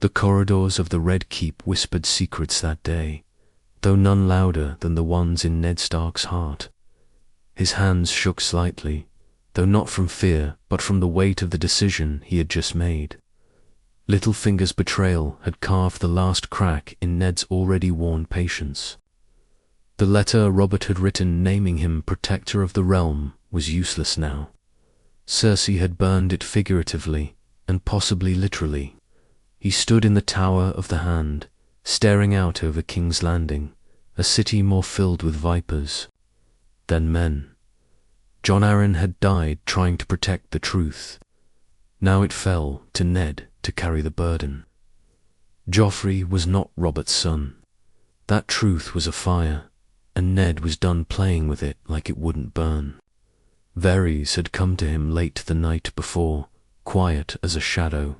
The corridors of the Red Keep whispered secrets that day, though none louder than the ones in Ned Stark's heart. His hands shook slightly, though not from fear, but from the weight of the decision he had just made. Littlefinger's betrayal had carved the last crack in Ned's already worn patience. The letter Robert had written naming him protector of the realm was useless now. Cersei had burned it figuratively and possibly literally. He stood in the Tower of the Hand, staring out over King's Landing, a city more filled with vipers than men. Jon Arryn had died trying to protect the truth. Now it fell to Ned to carry the burden. Joffrey was not Robert's son. That truth was afire, and Ned was done playing with it like it wouldn't burn. Varys had come to him late the night before, quiet as a shadow,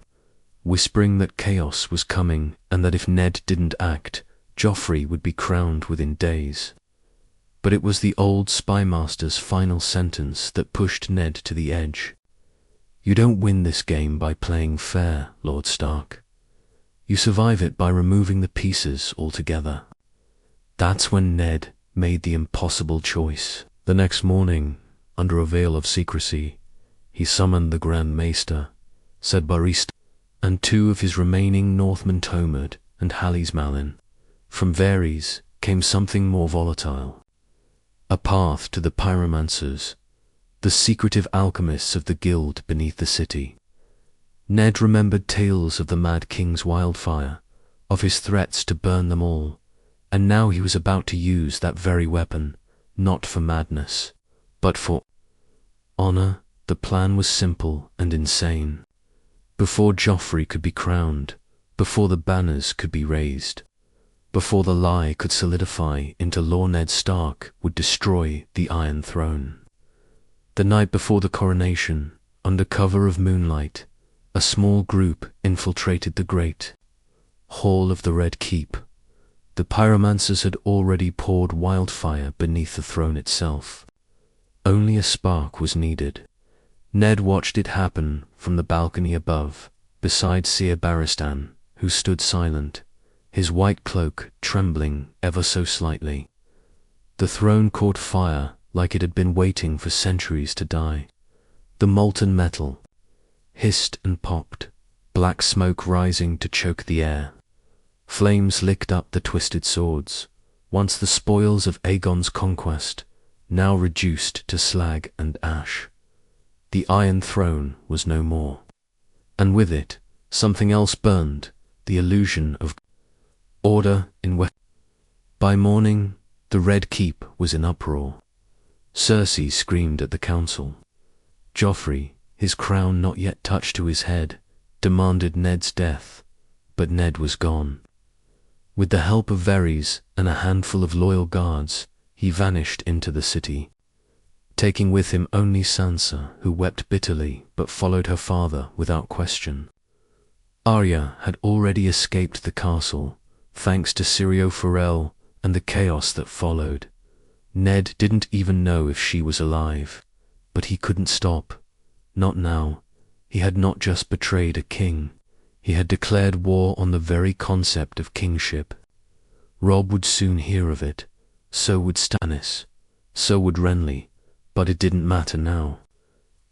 whispering that chaos was coming and that if Ned didn't act, Joffrey would be crowned within days. But it was the old spymaster's final sentence that pushed Ned to the edge. You don't win this game by playing fair, Lord Stark. You survive it by removing the pieces altogether. That's when Ned made the impossible choice. The next morning, under a veil of secrecy, he summoned the Grand Maester, said Barista, and 2 of his remaining Northmen Tomard and Hally's Malin. From Varys came something more volatile. A path to the pyromancers, the secretive alchemists of the guild beneath the city. Ned remembered tales of the Mad King's wildfire, of his threats to burn them all, and now he was about to use that very weapon, not for madness, but for honor. The plan was simple and insane. Before Joffrey could be crowned, before the banners could be raised, before the lie could solidify into law, Ned Stark would destroy the Iron Throne. The night before the coronation, under cover of moonlight, a small group infiltrated the great hall of the Red Keep. The pyromancers had already poured wildfire beneath the throne itself. Only a spark was needed. Ned watched it happen from the balcony above, beside Ser Barristan, who stood silent, his white cloak trembling ever so slightly. The throne caught fire like it had been waiting for centuries to die. The molten metal hissed and popped, black smoke rising to choke the air. Flames licked up the twisted swords, once the spoils of Aegon's conquest, now reduced to slag and ash. The Iron Throne was no more. And with it, something else burned, the illusion of order in West. By morning, the Red Keep was in uproar. Cersei screamed at the council. Joffrey, his crown not yet touched to his head, demanded Ned's death, but Ned was gone. With the help of Varys and a handful of loyal guards, he vanished into the city, taking with him only Sansa, who wept bitterly but followed her father without question. Arya had already escaped the castle, thanks to Syrio Forel and the chaos that followed. Ned didn't even know if she was alive, but he couldn't stop. Not now. He had not just betrayed a king, he had declared war on the very concept of kingship. Robb would soon hear of it, so would Stannis, so would Renly, but it didn't matter now.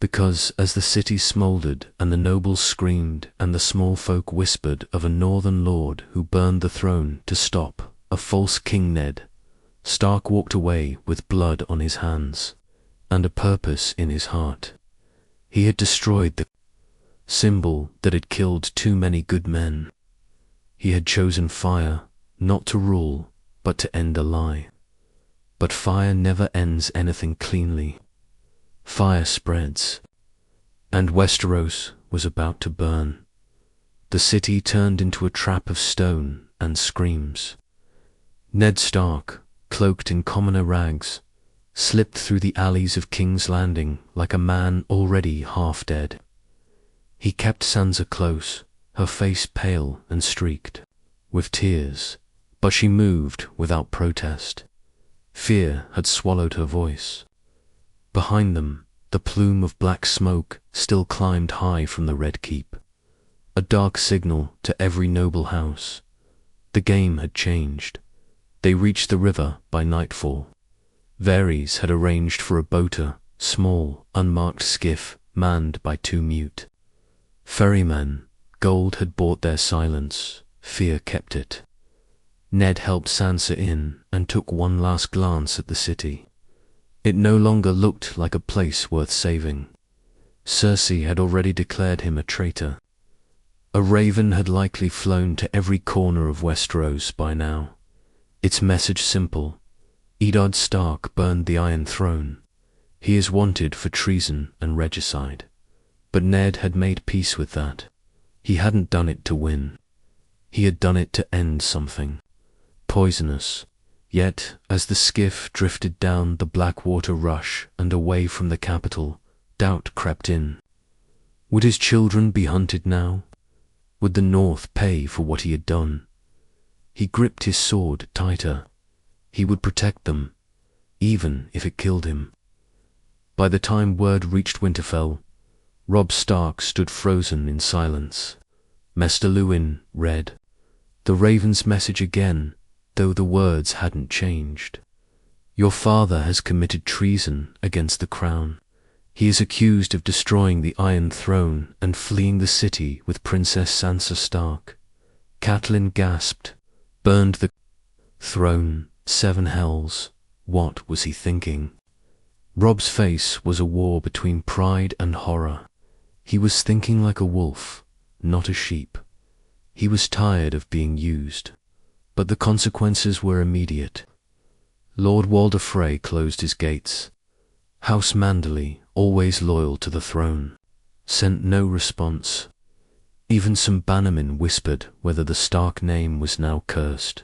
Because as the city smouldered and the nobles screamed and the small folk whispered of a northern lord who burned the throne to stop a false King Ned, Stark walked away with blood on his hands and a purpose in his heart. He had destroyed the symbol that had killed too many good men. He had chosen fire, not to rule, but to end a lie. But fire never ends anything cleanly. Fire spreads. And Westeros was about to burn. The city turned into a trap of stone and screams. Ned Stark, cloaked in commoner rags, slipped through the alleys of King's Landing like a man already half dead. He kept Sansa close, her face pale and streaked with tears, but she moved without protest. Fear had swallowed her voice. Behind them, the plume of black smoke still climbed high from the Red Keep. a dark signal to every noble house. The game had changed. They reached the river by nightfall. Varys had arranged for a boater, small, unmarked skiff manned by 2 mute ferrymen. Gold had bought their silence, fear kept it. Ned helped Sansa in and took one last glance at the city. It no longer looked like a place worth saving. Cersei had already declared him a traitor. A raven had likely flown to every corner of Westeros by now. Its message simple: Eddard Stark burned the Iron Throne. He is wanted for treason and regicide. But Ned had made peace with that. He hadn't done it to win. He had done it to end something poisonous. Yet, as the skiff drifted down the Blackwater rush and away from the capital, doubt crept in. Would his children be hunted now? Would the North pay for what he had done? He gripped his sword tighter. He would protect them, even if it killed him. By the time word reached Winterfell, Robb Stark stood frozen in silence. Maester Luwin read the Raven's message again, though the words hadn't changed. Your father has committed treason against the crown. He is accused of destroying the Iron Throne and fleeing the city with Princess Sansa Stark. Catelyn gasped. Burned the throne, 7 hells. What was he thinking? Robb's face was a war between pride and horror. He was thinking like a wolf, not a sheep. He was tired of being used. But the consequences were immediate. Lord Walder Frey closed his gates. House Manderley, always loyal to the throne, sent no response. Even some bannermen whispered whether the Stark name was now cursed.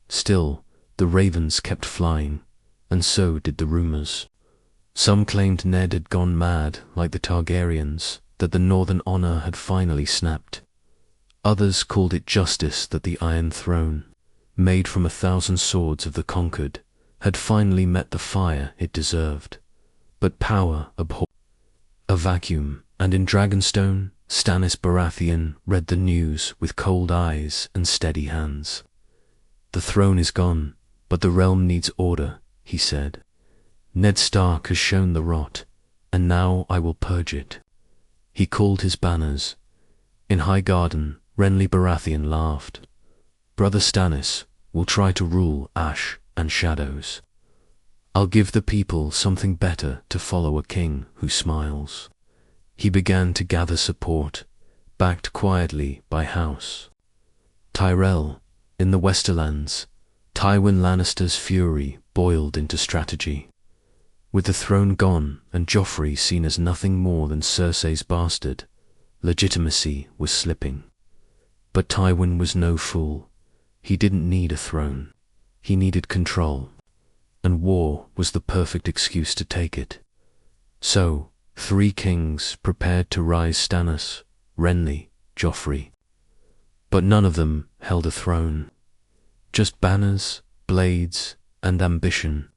Still, the ravens kept flying, and so did the rumors. Some claimed Ned had gone mad like the Targaryens, that the Northern honor had finally snapped. Others called it justice that the Iron Throne, made from 1,000 swords of the conquered, had finally met the fire it deserved. But power abhorred a vacuum, and in Dragonstone, Stannis Baratheon read the news with cold eyes and steady hands. The throne is gone, but the realm needs order, he said. Ned Stark has shown the rot, and now I will purge it. He called his banners. In Highgarden, Renly Baratheon laughed. Brother Stannis will try to rule ash and shadows. I'll give the people something better to follow a king who smiles. He began to gather support, backed quietly by House Tyrell. In the Westerlands, Tywin Lannister's fury boiled into strategy. With the throne gone and Joffrey seen as nothing more than Cersei's bastard, legitimacy was slipping. But Tywin was no fool. He didn't need a throne. He needed control. And war was the perfect excuse to take it. So, 3 kings prepared to rise: Stannis, Renly, Joffrey. But none of them held a throne. Just banners, blades, and ambition.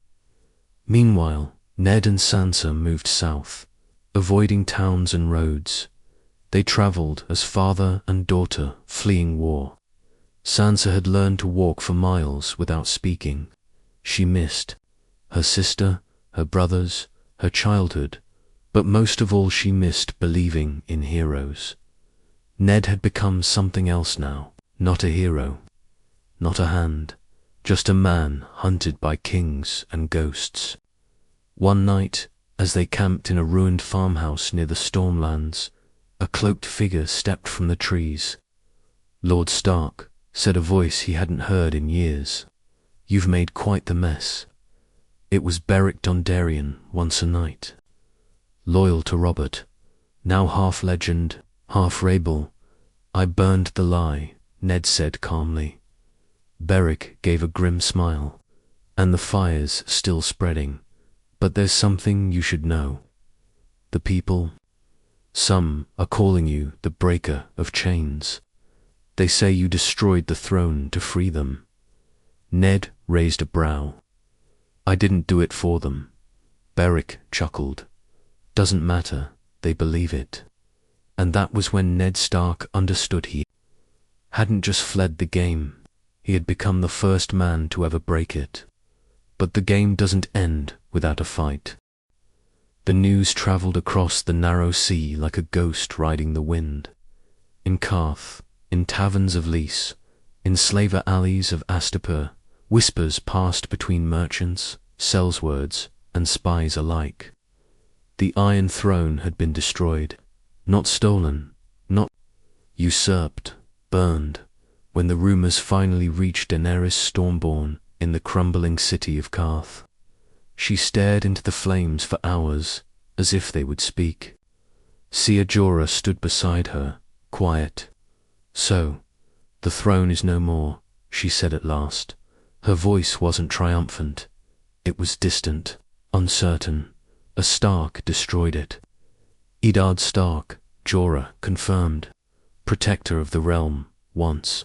Meanwhile, Ned and Sansa moved south, avoiding towns and roads. They traveled as father and daughter fleeing war. Sansa had learned to walk for miles without speaking. She missed her sister, her brothers, her childhood, but most of all she missed believing in heroes. Ned had become something else now, not a hero, not a hand, just a man hunted by kings and ghosts. One night, as they camped in a ruined farmhouse near the Stormlands, a cloaked figure stepped from the trees. Lord Stark, said a voice he hadn't heard in years. You've made quite the mess. It was Beric Dondarrion once a knight. Loyal to Robert, now half legend, half rabble. I burned the lie, Ned said calmly. Beric gave a grim smile. And the fire's still spreading. But there's something you should know. The people, some are calling you the breaker of chains. They say you destroyed the throne to free them. Ned raised a brow. I didn't do it for them. Beric chuckled. Doesn't matter, they believe it. And that was when Ned Stark understood he hadn't just fled the game, he had become the first man to ever break it. But the game doesn't end without a fight. The news travelled across the narrow sea like a ghost riding the wind. In Carth, in taverns of Lys, in slaver alleys of Astapor, whispers passed between merchants, sellswords, and spies alike. The Iron Throne had been destroyed, not stolen, not usurped, burned, when the rumours finally reached Daenerys Stormborn in the crumbling city of Carth. She stared into the flames for hours, as if they would speak. Ser Jorah stood beside her, quiet. "So, the throne is no more," she said at last. Her voice wasn't triumphant. It was distant, uncertain. A Stark destroyed it. Eddard Stark, Jorah confirmed. Protector of the realm, once.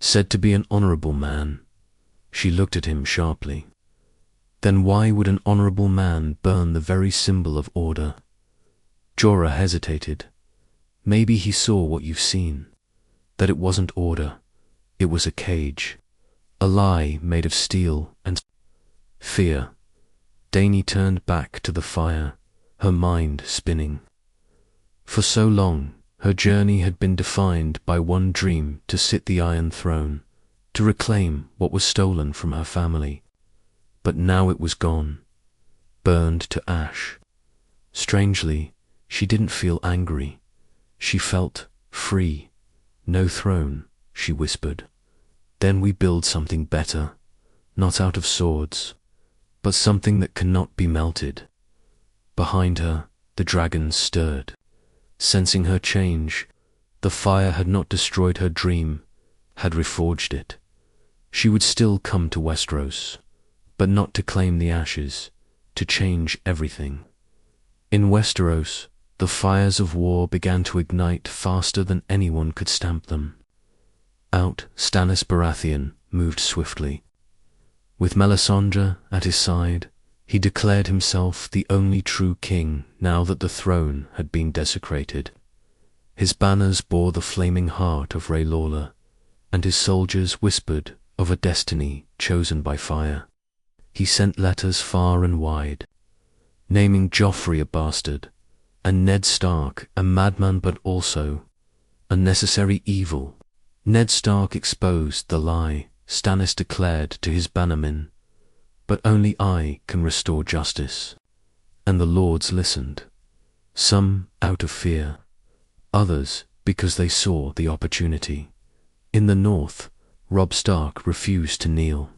Said to be an honourable man. She looked at him sharply. Then why would an honourable man burn the very symbol of order? Jorah hesitated. Maybe he saw what you've seen. That it wasn't order. It was a cage. A lie made of steel and fear. Dany turned back to the fire, her mind spinning. For so long, her journey had been defined by one dream: to sit the Iron Throne, to reclaim what was stolen from her family. But now it was gone, burned to ash. Strangely, she didn't feel angry. She felt free. "No throne," she whispered. "Then we build something better, not out of swords, but something that cannot be melted." Behind her, the dragons stirred. Sensing her change, the fire had not destroyed her dream, had reforged it. She would still come to Westeros, but not to claim the ashes, to change everything. In Westeros, the fires of war began to ignite faster than anyone could stamp them. Out, Stannis Baratheon moved swiftly. With Melisandre at his side, he declared himself the only true king now that the throne had been desecrated. His banners bore the flaming heart of Rhaelora, and his soldiers whispered of a destiny chosen by fire. He sent letters far and wide, naming Joffrey a bastard, and Ned Stark a madman, but also a necessary evil. Ned Stark exposed the lie. Stannis declared to his bannermen, "But only I can restore justice." And the lords listened, some out of fear, others because they saw the opportunity. In the north, Robb Stark refused to kneel.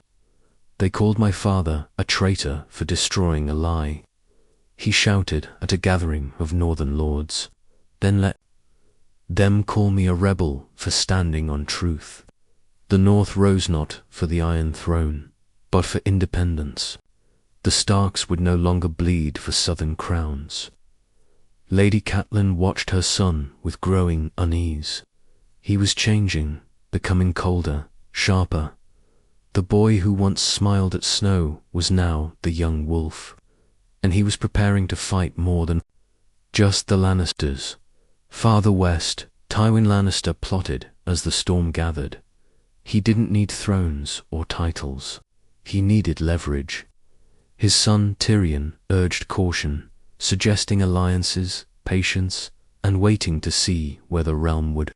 "They called my father a traitor for destroying a lie," he shouted at a gathering of northern lords. "Then let them call me a rebel for standing on truth." The North rose not for the Iron Throne, but for independence. The Starks would no longer bleed for southern crowns. Lady Catelyn watched her son with growing unease. He was changing, becoming colder, sharper. The boy who once smiled at snow was now the young wolf, and he was preparing to fight more than just the Lannisters. Farther west, Tywin Lannister plotted as the storm gathered. He didn't need thrones or titles. He needed leverage. His son Tyrion urged caution, suggesting alliances, patience, and waiting to see where the realm would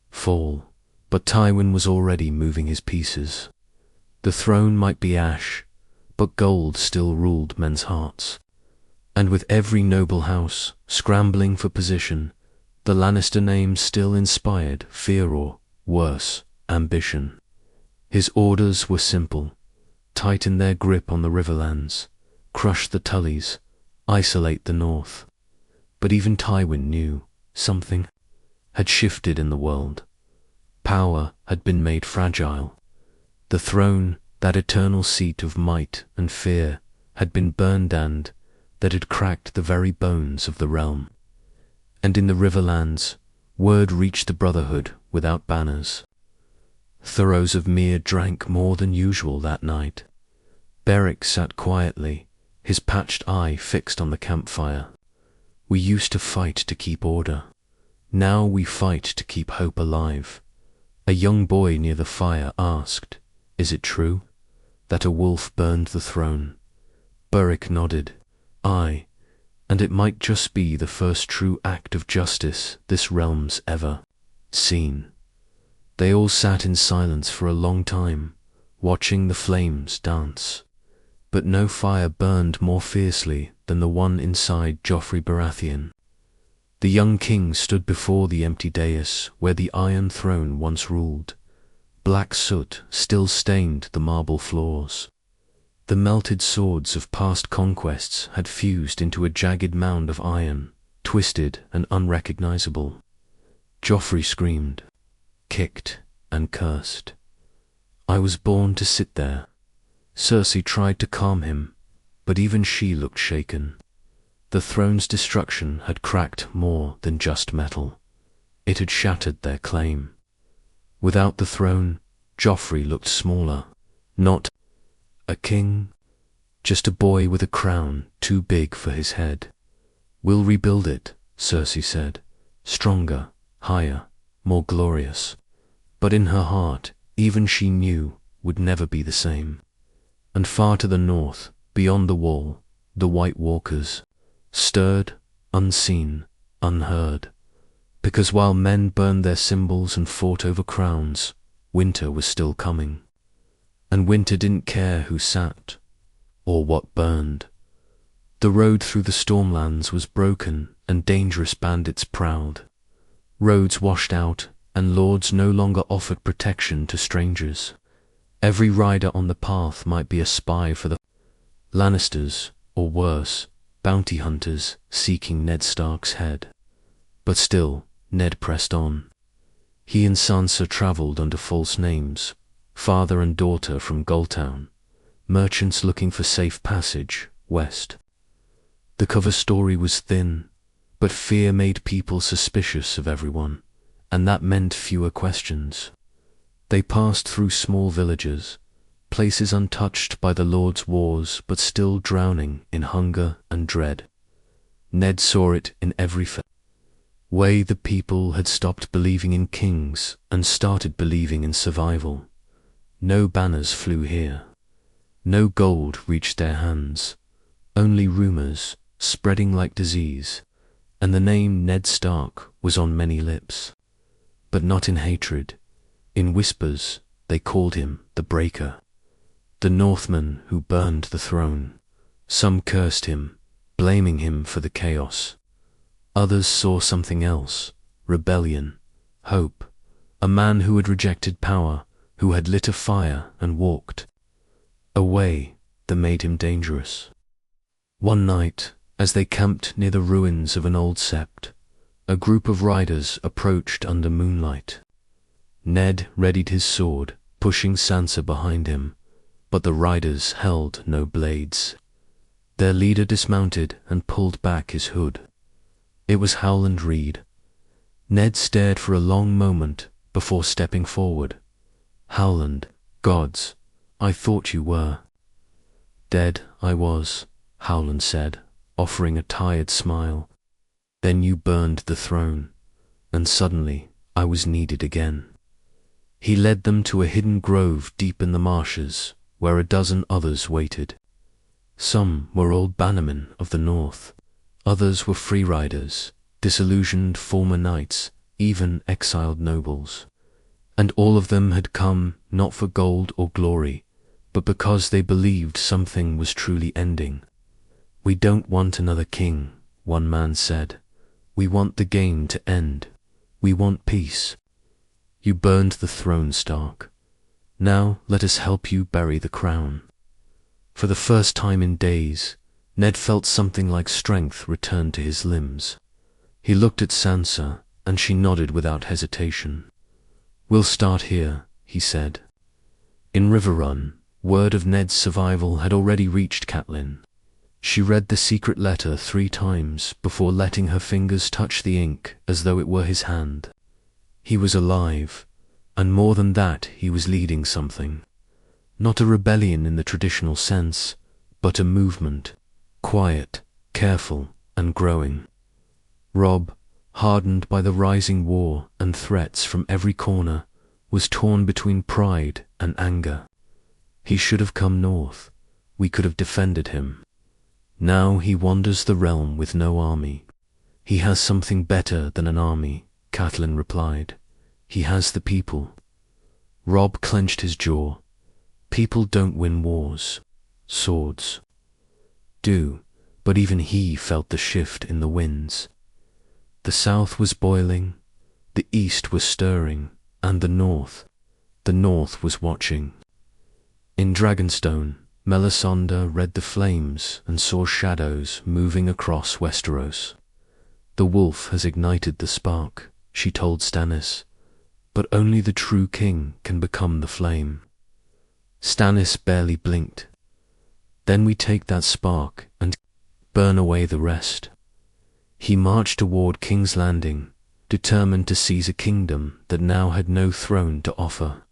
fall. But Tywin was already moving his pieces. The throne might be ash, but gold still ruled men's hearts. And with every noble house scrambling for position, the Lannister name still inspired fear or, worse, ambition. His orders were simple: tighten their grip on the Riverlands, crush the Tullys, isolate the North. But even Tywin knew something had shifted in the world. Power had been made fragile. The throne, that eternal seat of might and fear, had been burned, and that had cracked the very bones of the realm. And in the Riverlands, word reached the Brotherhood without banners. Thoros of Myr drank more than usual that night. Beric sat quietly, his patched eye fixed on the campfire. "We used to fight to keep order. Now we fight to keep hope alive. A young boy near the fire asked, "Is it true that a wolf burned the throne?" Beric nodded. "Aye, and it might just be the first true act of justice this realm's ever seen." They all sat in silence for a long time, watching the flames dance. But no fire burned more fiercely than the one inside Joffrey Baratheon. The young king stood before the empty dais where the Iron Throne once ruled. Black soot still stained the marble floors. The melted swords of past conquests had fused into a jagged mound of iron, twisted and unrecognizable. Joffrey screamed, kicked, and cursed. "I was born to sit there." Cersei tried to calm him, but even she looked shaken. The throne's destruction had cracked more than just metal. It had shattered their claim. Without the throne, Joffrey looked smaller. Not a king, just a boy with a crown too big for his head. "We'll rebuild it," Cersei said. Stronger, higher, more glorious. But in her heart, even she knew would never be the same. And far to the north, beyond the wall, the White Walkers stirred, unseen, unheard. Because while men burned their symbols and fought over crowns, winter was still coming. And winter didn't care who sat, or what burned. The road through the Stormlands was broken, and dangerous bandits prowled. Roads washed out, and lords no longer offered protection to strangers. Every rider on the path might be a spy for the Lannisters, or worse, bounty hunters seeking Ned Stark's head. But still, Ned pressed on. He and Sansa travelled under false names, father and daughter from Gulltown, merchants looking for safe passage west. The cover story was thin, but fear made people suspicious of everyone, and that meant fewer questions. They passed through small villages, places untouched by the Lord's wars but still drowning in hunger and dread. Ned saw it in every way. The people had stopped believing in kings and started believing in survival. No banners flew here. No gold reached their hands. Only rumors, spreading like disease, and the name Ned Stark was on many lips. But not in hatred. In whispers, they called him the Breaker, the Northman who burned the throne. Some cursed him, blaming him for the chaos. Others saw something else, rebellion, hope, a man who had rejected power, who had lit a fire and walked a way that made him dangerous. One night, as they camped near the ruins of an old sept, a group of riders approached under moonlight. Ned readied his sword, pushing Sansa behind him, but the riders held no blades. Their leader dismounted and pulled back his hood. It was Howland Reed. Ned stared for a long moment before stepping forward. "Howland, gods, I thought you were." "Dead I was," Howland said, offering a tired smile. "Then you burned the throne, and suddenly I was needed again." He led them to a hidden grove deep in the marshes, where a dozen others waited. Some were old bannermen of the north, others were free riders, disillusioned former knights, even exiled nobles. And all of them had come not for gold or glory, but because they believed something was truly ending. "We don't want another king," one man said. "We want the game to end. We want peace. You burned the throne, Stark. Now let us help you bury the crown." For the first time in days, Ned felt something like strength return to his limbs. He looked at Sansa, and she nodded without hesitation. "We'll start here," he said. In Riverrun, word of Ned's survival had already reached Catelyn. She read the secret letter 3 times before letting her fingers touch the ink as though it were his hand. He was alive, and more than that, he was leading something. Not a rebellion in the traditional sense, but a movement, quiet, careful, and growing. Robb, hardened by the rising war and threats from every corner, was torn between pride and anger. He should have come north. We could have defended him. Now he wanders the realm with no army. He has something better than an army, Catelyn replied. He has the people. Robb clenched his jaw. People don't win wars. Swords do. But even he felt the shift in the winds. The south was boiling, the east was stirring, and the north was watching. In Dragonstone, Melisandre read the flames and saw shadows moving across Westeros. The wolf has ignited the spark, she told Stannis, but only the true king can become the flame. Stannis barely blinked. Then we take that spark and burn away the rest. He marched toward King's Landing, determined to seize a kingdom that now had no throne to offer.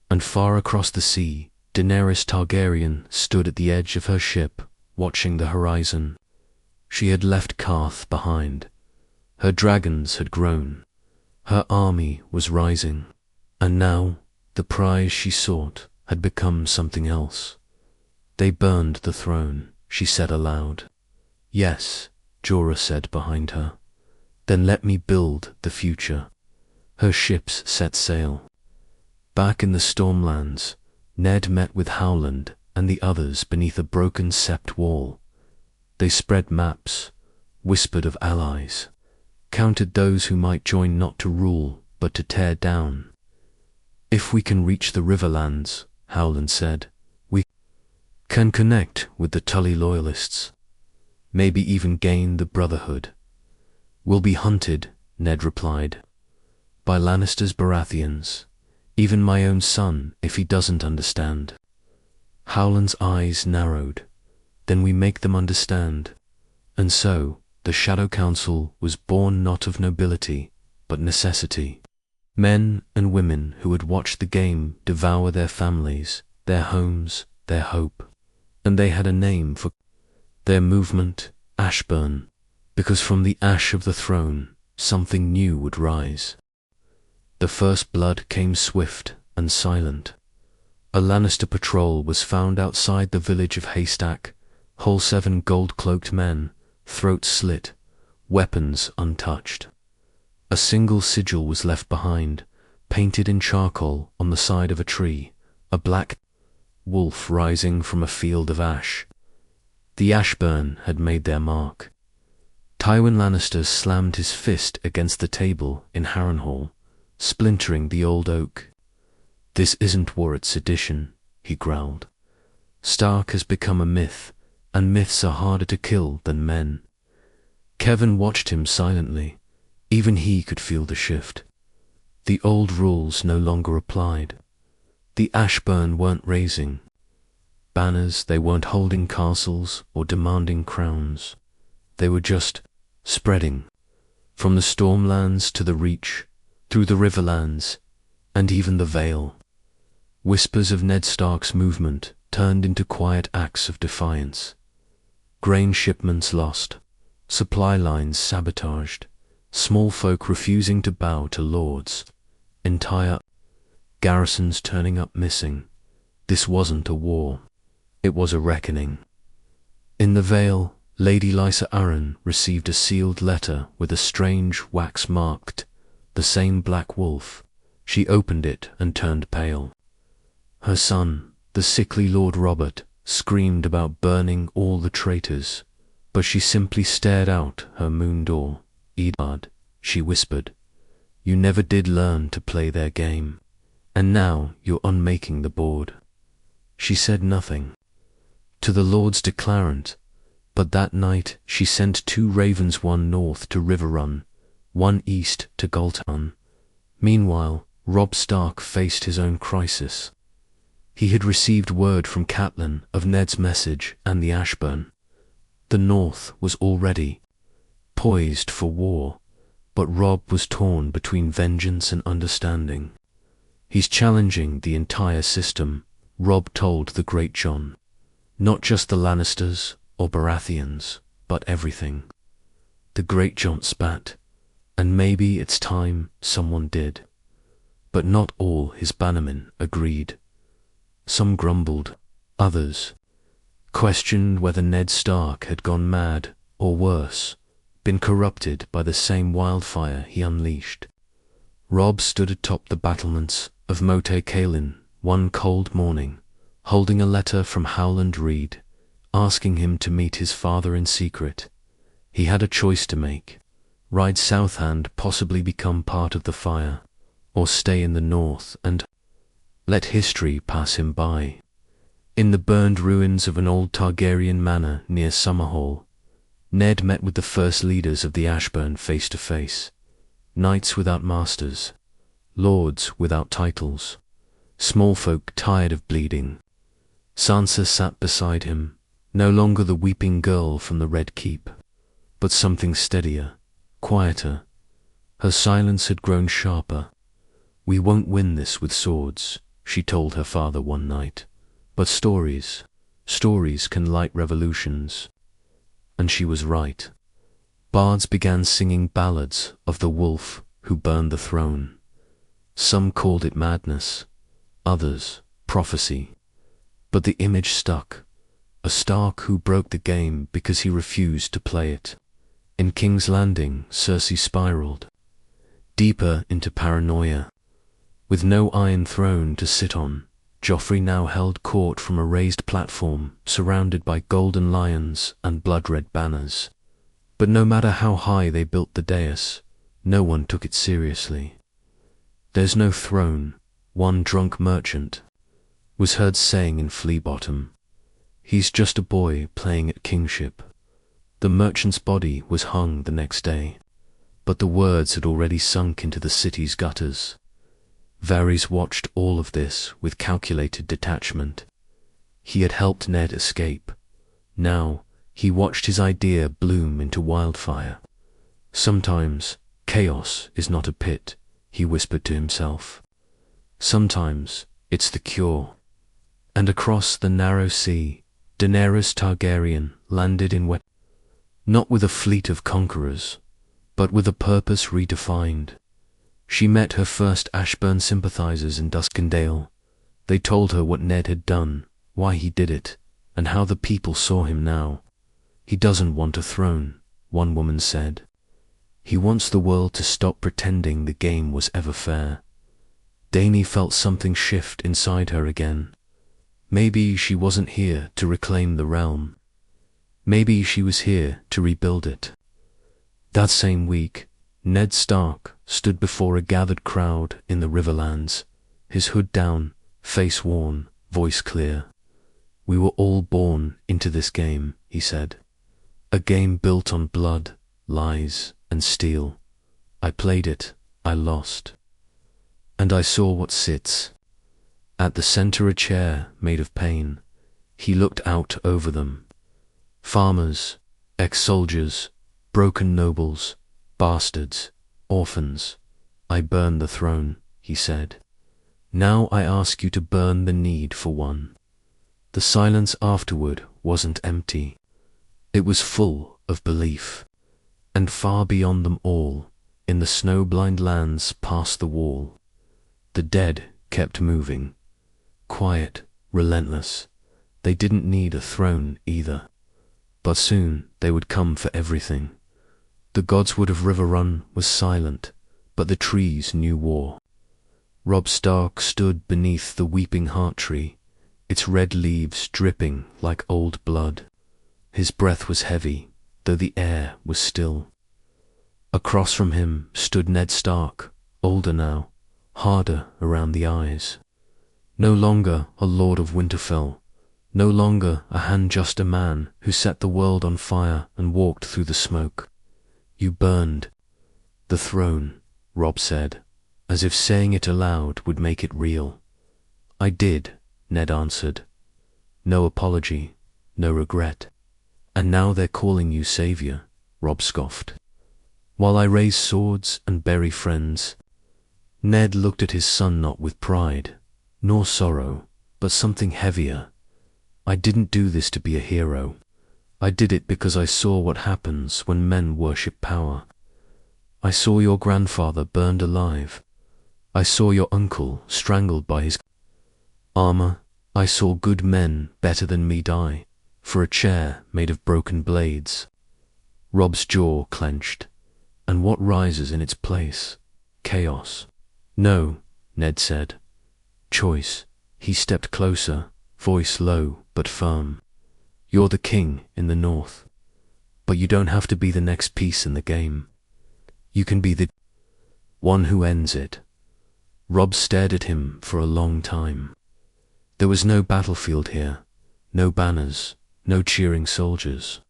And far across the sea, Daenerys Targaryen stood at the edge of her ship, watching the horizon. She had left Qarth behind. Her dragons had grown. Her army was rising. And now, the prize she sought had become something else. They burned the throne, she said aloud. Yes, Jorah said behind her. Then let me build the future. Her ships set sail. Back in the Stormlands, Ned met with Howland and the others beneath a broken sept wall. They spread maps, whispered of allies, counted those who might join not to rule but to tear down. If we can reach the Riverlands, Howland said, we can connect with the Tully loyalists. Maybe even gain the Brotherhood. We'll be hunted, Ned replied, by Lannister's Baratheons, even my own son if he doesn't understand. Howland's eyes narrowed. Then we make them understand. And so, the Shadow Council was born not of nobility, but necessity. Men and women who had watched the game devour their families, their homes, their hope. And they had a name for their movement, Ashburn, because from the ash of the throne, something new would rise. The first blood came swift and silent. A Lannister patrol was found outside the village of Haystack, whole 7 gold-cloaked men, throats slit, weapons untouched. A single sigil was left behind, painted in charcoal on the side of a tree, a black wolf rising from a field of ash. The Ashburn had made their mark. Tywin Lannister slammed his fist against the table in Harrenhal, splintering the old oak. This isn't war, it's sedition, he growled. Stark has become a myth, and myths are harder to kill than men. Kevin watched him silently. Even he could feel the shift. The old rules no longer applied. The Ashburn weren't raising banners, they weren't holding castles or demanding crowns. They were just spreading, from the Stormlands to the Reach, through the Riverlands, and even the Vale. Whispers of Ned Stark's movement turned into quiet acts of defiance. Grain shipments lost, supply lines sabotaged, small folk refusing to bow to lords, entire garrisons turning up missing. This wasn't a war. It was a reckoning. In the Vale, Lady Lysa Arryn received a sealed letter with a strange wax marked, the same black wolf. She opened it and turned pale. Her son, the sickly Lord Robert, screamed about burning all the traitors, but she simply stared out her moon door. Eddard, she whispered, you never did learn to play their game, and now you're unmaking the board. She said nothing to the Lord's declarant, but that night she sent 2 ravens, one north to Riverrun, one east to Goltown. Meanwhile, Robb Stark faced his own crisis. He had received word from Catelyn of Ned's message and the Ashburn. The North was already poised for war, but Robb was torn between vengeance and understanding. He's challenging the entire system, Robb told the Great John. Not just the Lannisters or Baratheons, but everything. The Great John spat. And maybe it's time someone did. But not all his bannermen agreed. Some grumbled, others questioned whether Ned Stark had gone mad, or worse, been corrupted by the same wildfire he unleashed. Robb stood atop the battlements of Mote Cailin one cold morning, holding a letter from Howland Reed, asking him to meet his father in secret. He had a choice to make: ride south and possibly become part of the fire, or stay in the north and let history pass him by. In the burned ruins of an old Targaryen manor near Summerhall, Ned met with the first leaders of the Ashburn face to face. Knights without masters, lords without titles, small folk tired of bleeding. Sansa sat beside him, no longer the weeping girl from the Red Keep, but something steadier, quieter. Her silence had grown sharper. "We won't win this with swords," she told her father one night, "but stories can light revolutions." And she was right. Bards began singing ballads of the wolf who burned the throne. Some called it madness, others prophecy. But the image stuck: a Stark who broke the game because he refused to play it. In King's Landing, Cersei spiraled deeper into paranoia. With no Iron Throne to sit on, Joffrey now held court from a raised platform surrounded by golden lions and blood-red banners. But no matter how high they built the dais, no one took it seriously. "There's no throne," one drunk merchant was heard saying in Flea Bottom. "He's just a boy playing at kingship." The merchant's body was hung the next day, but the words had already sunk into the city's gutters. Varys watched all of this with calculated detachment. He had helped Ned escape. Now he watched his idea bloom into wildfire. "Sometimes chaos is not a pit," he whispered to himself. "Sometimes it's the cure." And across the narrow sea, Daenerys Targaryen landed in wet, not with a fleet of conquerors, but with a purpose redefined. She met her first Ashburn sympathizers in Duskendale. They told her what Ned had done, why he did it, and how the people saw him now. "He doesn't want a throne," one woman said. "He wants the world to stop pretending the game was ever fair." Dany felt something shift inside her again. Maybe she wasn't here to reclaim the realm. Maybe she was here to rebuild it. That same week, Ned Stark stood before a gathered crowd in the Riverlands, his hood down, face worn, voice clear. "We were all born into this game," he said. "A game built on blood, lies, and steel. I played it, I lost. And I saw what sits." At the center a chair made of pain. He looked out over them. Farmers, ex-soldiers, broken nobles, bastards, orphans. "I burn the throne," he said. "Now I ask you to burn the need for one." The silence afterward wasn't empty. It was full of belief. And far beyond them all, in the snow-blind lands past the wall, the dead kept moving. Quiet, relentless. They didn't need a throne either. But soon they would come for everything. The godswood of Riverrun was silent, but the trees knew war. Robb Stark stood beneath the weeping heart tree, its red leaves dripping like old blood. His breath was heavy, though the air was still. Across from him stood Ned Stark, older now, harder around the eyes. No longer a lord of Winterfell, no longer a hand-just a man who set the world on fire and walked through the smoke. "You burned the throne," Robb said, as if saying it aloud would make it real. "I did," Ned answered. No apology, no regret. "And now they're calling you savior," Robb scoffed. "While I raise swords and bury friends." Ned looked at his son not with pride, nor sorrow, but something heavier. "I didn't do this to be a hero. I did it because I saw what happens when men worship power. I saw your grandfather burned alive. I saw your uncle strangled by his armor. I saw good men better than me die for a chair made of broken blades. Rob's jaw clenched. And what rises in its place? Chaos. No, Ned said. Choice. He stepped closer, voice low but firm. You're the king in the north. But you don't have to be the next piece in the game. You can be the one who ends it. Rob stared at him for a long time. There was no battlefield here, no banners, no cheering soldiers.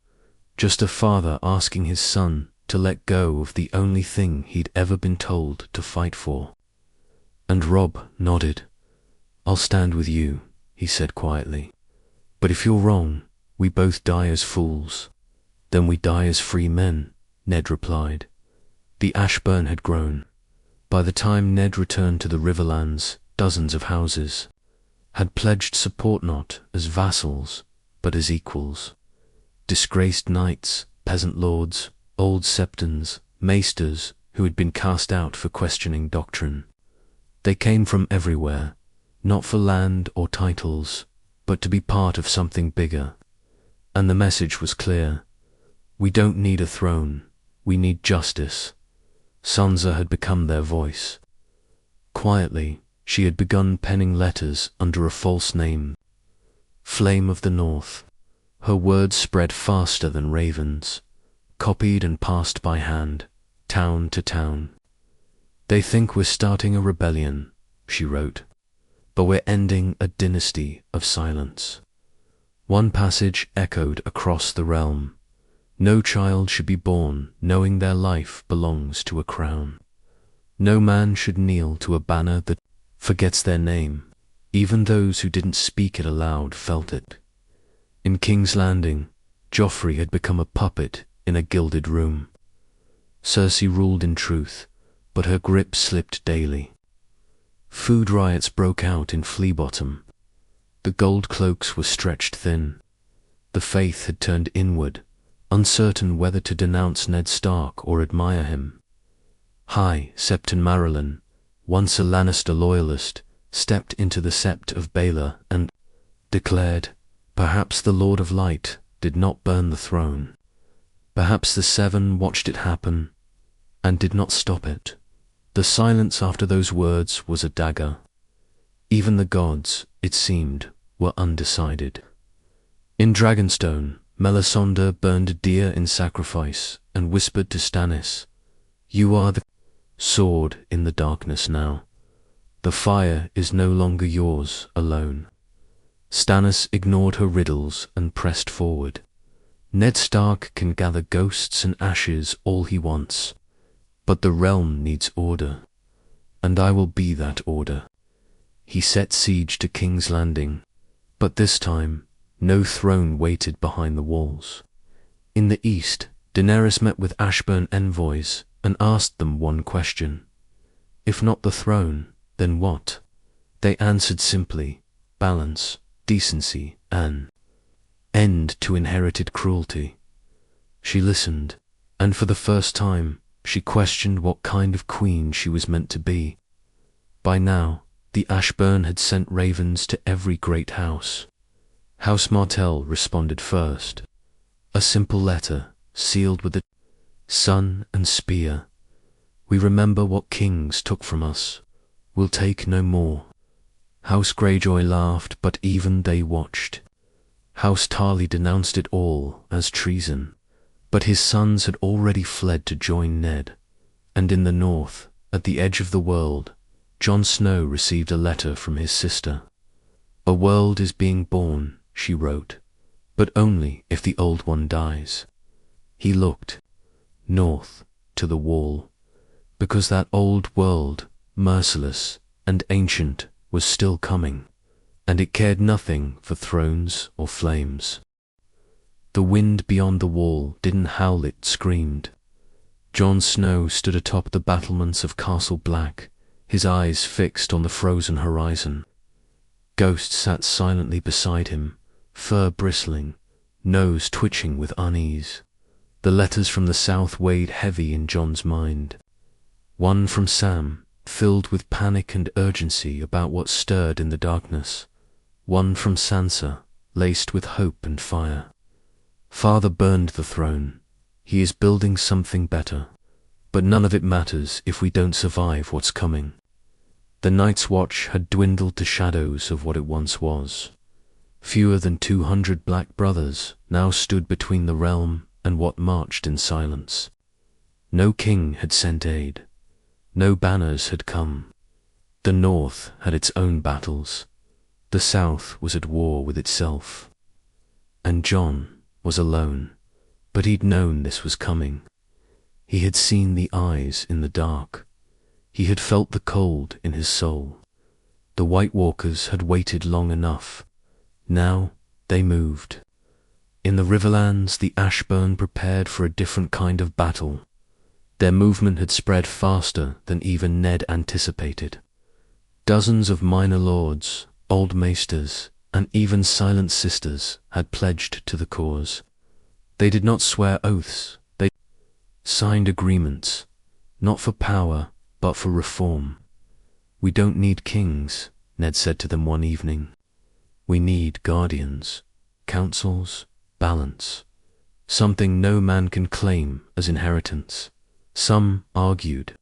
Just a father asking his son to let go of the only thing he'd ever been told to fight for. And Rob nodded. I'll stand with you, he said quietly. But if you're wrong, we both die as fools. Then we die as free men, Ned replied. The Ashburn had grown. By the time Ned returned to the Riverlands, dozens of houses had pledged support not as vassals, but as equals. Disgraced knights, peasant lords, old septons, maesters who had been cast out for questioning doctrine. They came from everywhere, not for land or titles, but to be part of something bigger. And the message was clear. We don't need a throne, we need justice. Sansa had become their voice. Quietly, she had begun penning letters under a false name. Flame of the North. Her words spread faster than ravens, copied and passed by hand, town to town. They think we're starting a rebellion, she wrote, but we're ending a dynasty of silence. One passage echoed across the realm. No child should be born knowing their life belongs to a crown. No man should kneel to a banner that forgets their name. Even those who didn't speak it aloud felt it. In King's Landing, Joffrey had become a puppet in a gilded room. Cersei ruled in truth, but her grip slipped daily. Food riots broke out in Fleabottom. The gold cloaks were stretched thin. The faith had turned inward, uncertain whether to denounce Ned Stark or admire him. High Septon Marylin, once a Lannister loyalist, stepped into the sept of Baelor and declared, perhaps the Lord of Light did not burn the throne. Perhaps the Seven watched it happen and did not stop it. The silence after those words was a dagger. Even the gods, it seemed, were undecided. In Dragonstone, Melisandre burned a deer in sacrifice and whispered to Stannis, you are the sword in the darkness now. The fire is no longer yours alone. Stannis ignored her riddles and pressed forward. Ned Stark can gather ghosts and ashes all he wants, but the realm needs order, and I will be that order. He set siege to King's Landing, but this time no throne waited behind the walls. In the east, Daenerys met with Ashburn envoys and asked them one question. If not the throne, then what? They answered simply, balance, decency, an end to inherited cruelty. She listened, and for the first time, she questioned what kind of queen she was meant to be. By now, the Ashburn had sent ravens to every great house. House Martell responded first. A simple letter, sealed with the sun and spear. We remember what kings took from us. We'll take no more. House Greyjoy laughed, but even they watched. House Tarly denounced it all as treason, but his sons had already fled to join Ned. And in the north, at the edge of the world, Jon Snow received a letter from his sister. A world is being born, she wrote, but only if the old one dies. He looked north to the wall, because that old world, merciless and ancient, was still coming, and it cared nothing for thrones or flames. The wind beyond the wall didn't howl, it screamed. Jon Snow stood atop the battlements of Castle Black, his eyes fixed on the frozen horizon. Ghost sat silently beside him, fur bristling, nose twitching with unease. The letters from the south weighed heavy in Jon's mind. One from Sam, filled with panic and urgency about what stirred in the darkness. One from Sansa, laced with hope and fire. Father burned the throne. He is building something better. But none of it matters if we don't survive what's coming. The Night's Watch had dwindled to shadows of what it once was. Fewer than 200 black brothers now stood between the realm and what marched in silence. No king had sent aid. No banners had come. The North had its own battles. The South was at war with itself. And Jon was alone, but he'd known this was coming. He had seen the eyes in the dark. He had felt the cold in his soul. The White Walkers had waited long enough. Now they moved. In the Riverlands, the Ashburn prepared for a different kind of battle. Their movement had spread faster than even Ned anticipated. Dozens of minor lords, old maesters, and even silent sisters had pledged to the cause. They did not swear oaths. They signed agreements, not for power, but for reform. "We don't need kings," Ned said to them one evening. "We need guardians, councils, balance, something no man can claim as inheritance." Some argued.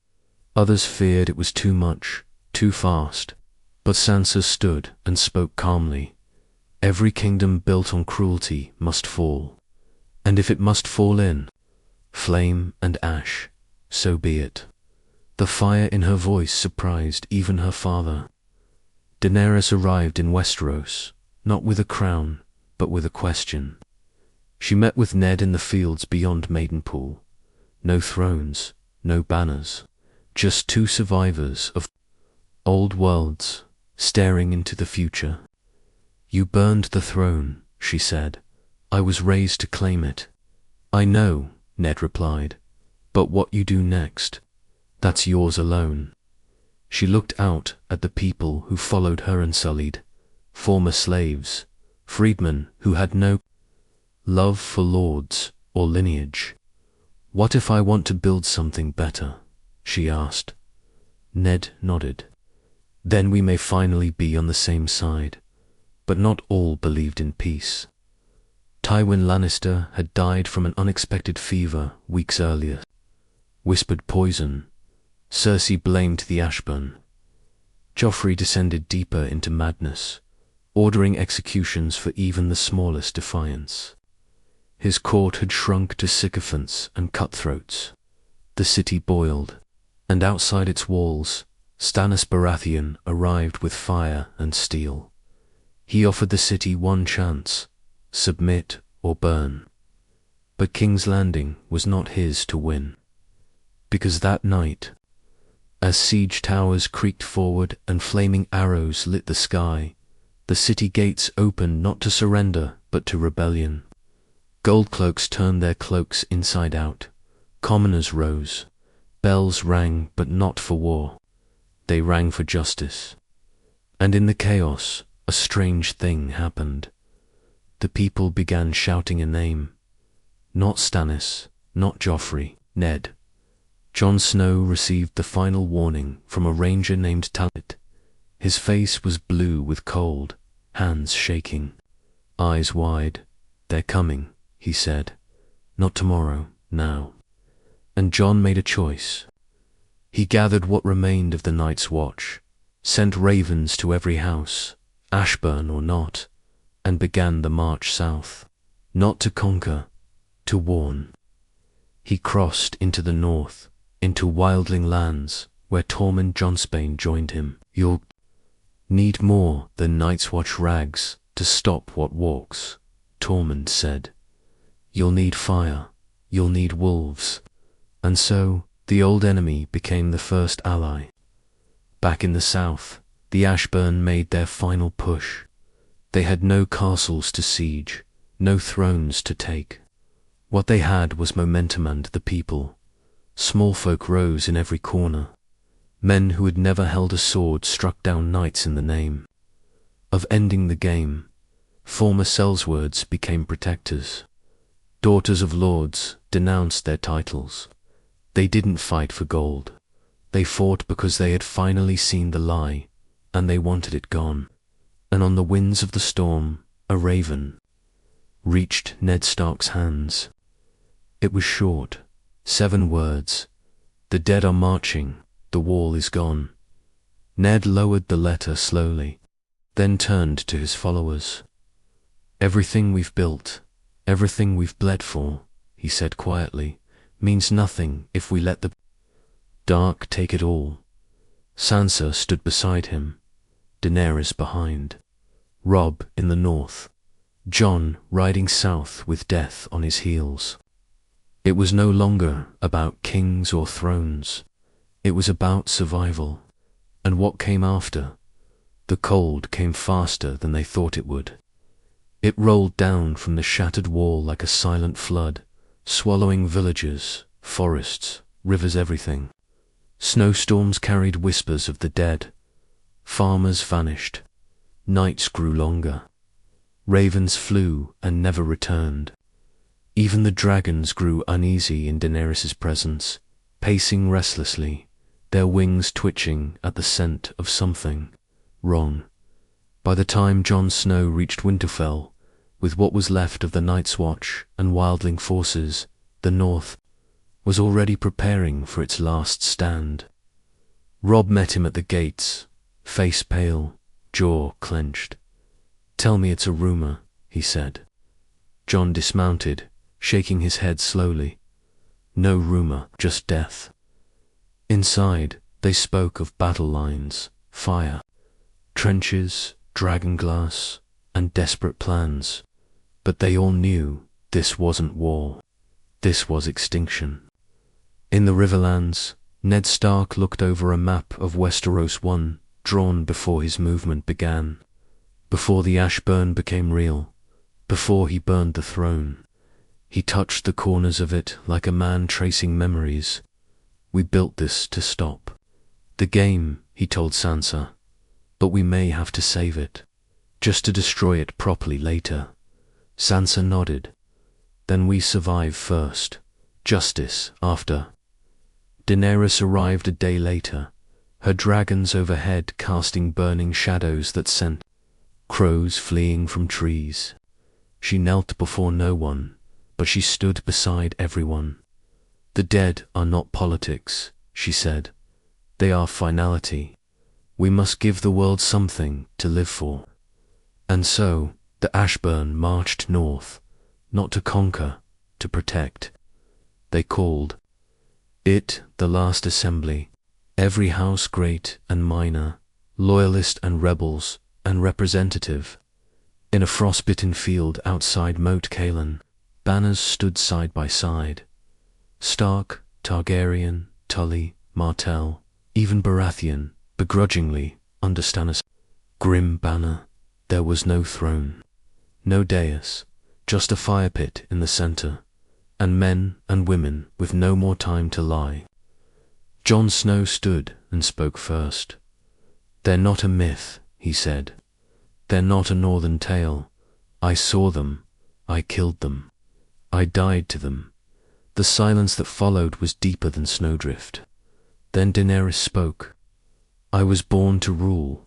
Others feared it was too much, too fast. But Sansa stood and spoke calmly. Every kingdom built on cruelty must fall. And if it must fall in flame and ash, so be it. The fire in her voice surprised even her father. Daenerys arrived in Westeros, not with a crown, but with a question. She met with Ned in the fields beyond Maidenpool. No thrones, no banners, just two survivors of old worlds staring into the future. "You burned the throne," she said. "I was raised to claim it." "I know," Ned replied, "but what you do next, that's yours alone." She looked out at the people who followed her unsullied, former slaves, freedmen who had no love for lords or lineage. "What if I want to build something better?" she asked. Ned nodded. "Then we may finally be on the same side." But not all believed in peace. Tywin Lannister had died from an unexpected fever weeks earlier. Whispered poison. Cersei blamed the Ashburn. Joffrey descended deeper into madness, ordering executions for even the smallest defiance. His court had shrunk to sycophants and cutthroats. The city boiled, and outside its walls, Stannis Baratheon arrived with fire and steel. He offered the city one chance: submit or burn. But King's Landing was not his to win. Because that night, as siege towers creaked forward and flaming arrows lit the sky, the city gates opened not to surrender but to rebellion. Goldcloaks turned their cloaks inside out. Commoners rose. Bells rang, but not for war. They rang for justice. And in the chaos, a strange thing happened. The people began shouting a name. Not Stannis, not Joffrey, Ned. Jon Snow received the final warning from a ranger named Talbot. His face was blue with cold, hands shaking, eyes wide. "They're coming," he said. "Not tomorrow, now." And Jon made a choice. He gathered what remained of the Night's Watch, sent ravens to every house, Ashburn or not, and began the march south. Not to conquer, to warn. He crossed into the north, into wildling lands, where Tormund Jonspane joined him. "You'll need more than Night's Watch rags to stop what walks," Tormund said. "You'll need fire, you'll need wolves." And so, the old enemy became the first ally. Back in the south, the Ashburn made their final push. They had no castles to siege, no thrones to take. What they had was momentum and the people. Small folk rose in every corner. Men who had never held a sword struck down knights in the name of ending the game. Former sellswords became protectors. Daughters of lords denounced their titles. They didn't fight for gold. They fought because they had finally seen the lie, and they wanted it gone. And on the winds of the storm, a raven reached Ned Stark's hands. It was short, 7 words. The dead are marching, the wall is gone. Ned lowered the letter slowly, then turned to his followers. Everything we've built, everything we've bled for, he said quietly, means nothing if we let the dark take it all. Sansa stood beside him, Daenerys behind, Robb in the north, Jon riding south with death on his heels. It was no longer about kings or thrones. It was about survival. And what came after? The cold came faster than they thought it would. It rolled down from the shattered wall like a silent flood, swallowing villages, forests, rivers, everything. Snowstorms carried whispers of the dead. Farmers vanished. Nights grew longer. Ravens flew and never returned. Even the dragons grew uneasy in Daenerys' presence, pacing restlessly, their wings twitching at the scent of something wrong. By the time Jon Snow reached Winterfell, with what was left of the Night's Watch and wildling forces, the North was already preparing for its last stand. Robb met him at the gates, face pale, jaw clenched. "Tell me it's a rumor," he said. Jon dismounted, shaking his head slowly. "No rumor, just death." Inside, they spoke of battle lines, fire, trenches, dragonglass, and desperate plans. But they all knew this wasn't war. This was extinction. In the Riverlands, Ned Stark looked over a map of Westeros 1, drawn before his movement began, before the Ashburn became real, before he burned the throne. He touched the corners of it like a man tracing memories. "We built this to stop the game," he told Sansa, "but we may have to save it, just to destroy it properly later." Sansa nodded. "Then we survive first, justice after." Daenerys arrived a day later, her dragons overhead casting burning shadows that sent crows fleeing from trees. She knelt before no one, but she stood beside everyone. "The dead are not politics," she said. "They are finality. We must give the world something to live for." And so the Ashburn marched north, not to conquer, to protect. They called it the last assembly. Every house, great and minor, loyalist and rebels and representative. In a frostbitten field outside Moat Cailin, banners stood side by side. Stark, Targaryen, Tully, Martell, even Baratheon, begrudgingly, under Stannis' grim banner. There was no throne, no dais, just a fire pit in the center, and men and women with no more time to lie. Jon Snow stood and spoke first. "They're not a myth," he said. "They're not a northern tale. I saw them. I killed them. I died to them." The silence that followed was deeper than snowdrift. Then Daenerys spoke. "I was born to rule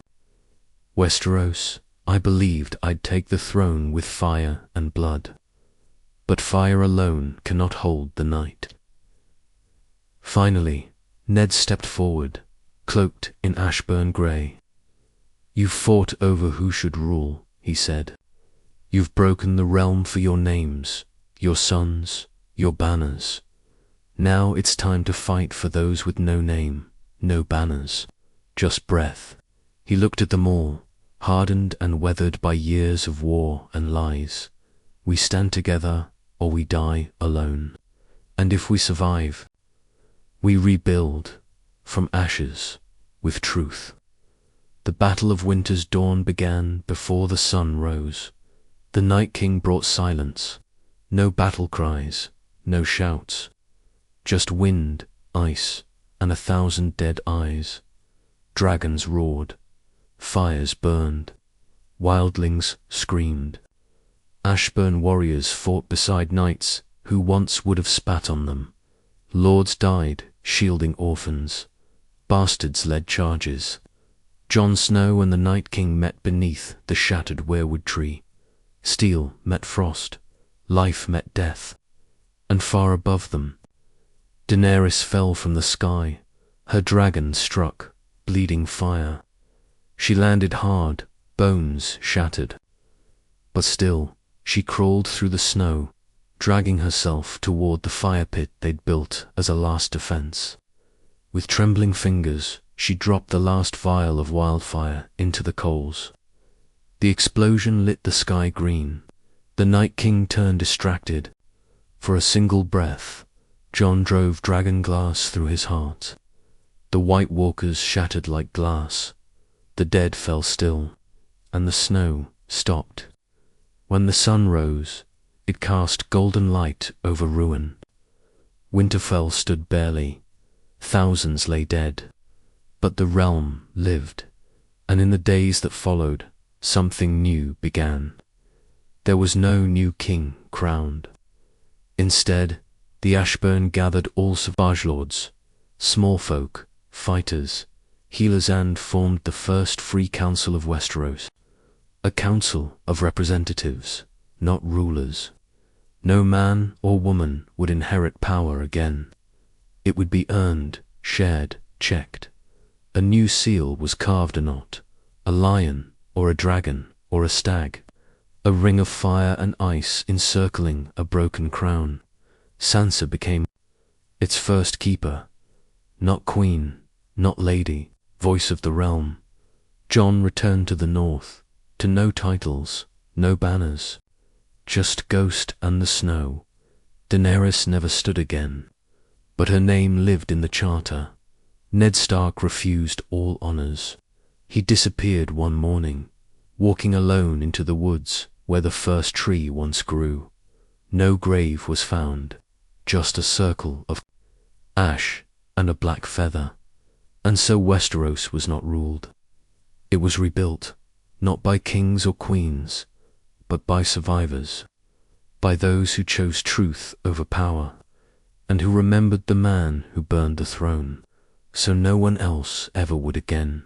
Westeros. I believed I'd take the throne with fire and blood. But fire alone cannot hold the night." Finally, Ned stepped forward, cloaked in Ashburn grey. "You've fought over who should rule," he said. "You've broken the realm for your names, your sons, your banners. Now it's time to fight for those with no name, no banners, just breath." He looked at them all, hardened and weathered by years of war and lies. "We stand together or we die alone. And if we survive, we rebuild from ashes with truth." The Battle of Winter's dawn began before the sun rose. The Night King brought silence. No battle cries, no shouts. Just wind, ice, and 1,000 dead eyes. Dragons roared. Fires burned. Wildlings screamed. Ashburn warriors fought beside knights who once would have spat on them. Lords died, shielding orphans. Bastards led charges. Jon Snow and the Night King met beneath the shattered weirwood tree. Steel met frost, life met death, and far above them, Daenerys fell from the sky. Her dragon struck, bleeding fire. She landed hard, bones shattered. But still, she crawled through the snow, dragging herself toward the fire pit they'd built as a last defense. With trembling fingers, she dropped the last vial of wildfire into the coals. The explosion lit the sky green. The Night King turned distracted. For a single breath, Jon drove dragon glass through his heart. The White Walkers shattered like glass. The dead fell still, and the snow stopped. When the sun rose, it cast golden light over ruin. Winterfell stood barely. Thousands lay dead. But the realm lived, and in the days that followed, something new began. There was no new king crowned. Instead, the Ashburn gathered all Savage Lords, small folk, fighters, healers, and formed the first free council of Westeros. A council of representatives, not rulers. No man or woman would inherit power again. It would be earned, shared, checked. A new seal was carved or not, a lion or a dragon or a stag, a ring of fire and ice encircling a broken crown. Sansa became its first keeper, not queen, not lady, voice of the realm. Jon returned to the north, to no titles, no banners, just ghost and the snow. Daenerys never stood again, but her name lived in the charter. Ned Stark refused all honors. He disappeared one morning, walking alone into the woods where the first tree once grew. No grave was found, just a circle of ash and a black feather. And so Westeros was not ruled. It was rebuilt, not by kings or queens, but by survivors, by those who chose truth over power, and who remembered the man who burned the throne, so no one else ever would again.